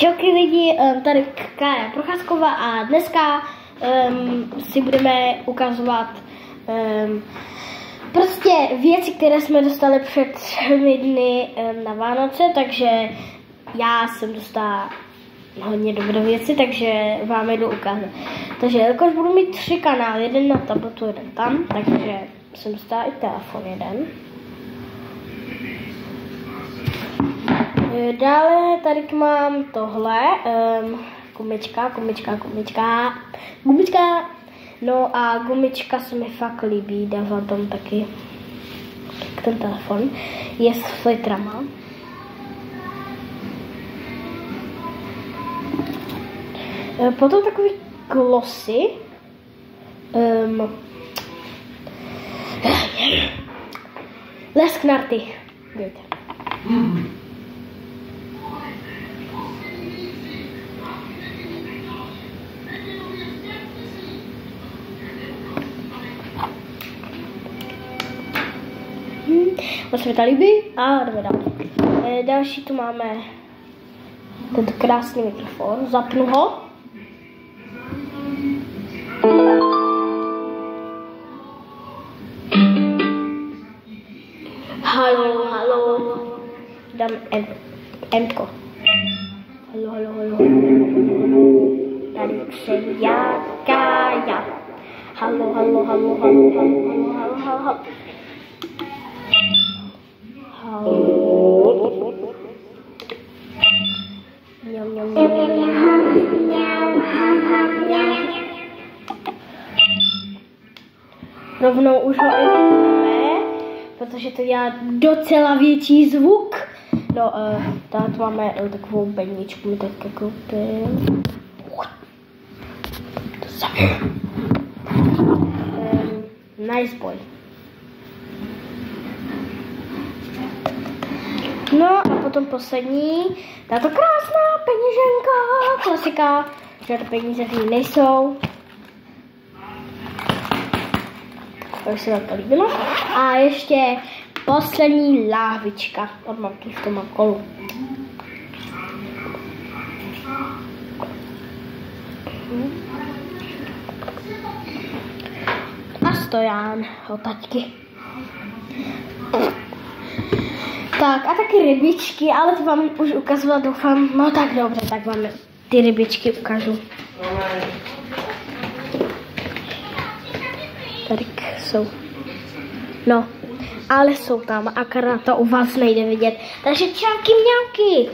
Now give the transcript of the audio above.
Čauky lidi, tady Kája Procházková a dneska si budeme ukazovat prostě věci, které jsme dostali před 3 dny na Vánoce, takže já jsem dostala hodně dobré věci, takže vám jdu ukázat. Takže jakož budu mít 3 kanály, jeden na tabletu, jeden tam, takže jsem dostala i telefon jeden. Dále tady mám tohle, gumička, no a gumička se mi fakt líbí, dávám tam taky ten telefon, je s filtrama. Potom takový glosy, lesknarty, víte. Moc se mi to líbí a jdeme dál. Další tu máme tento krásný mikrofon, zapnu ho. Halo, dám Mko. Halo. Tady jsem já, Kája. Halo. Rovnou už ho vypneme, protože to dělá docela větší zvuk. No, tady máme takovou bedničku, mi tak koupil. Nice boy. No a potom poslední, tato krásná peněženka, klasika, že to peníze tady nejsou. Tak se vám to líbilo. A ještě poslední láhvička od mamky v tom kolu. A stojan od taťky. Tak a taky rybičky, ale to vám už ukazovat doufám. No tak dobře, tak vám ty rybičky ukážu. Tady jsou. No, ale jsou tam, akorát to u vás nejde vidět. Takže čauky mňauky.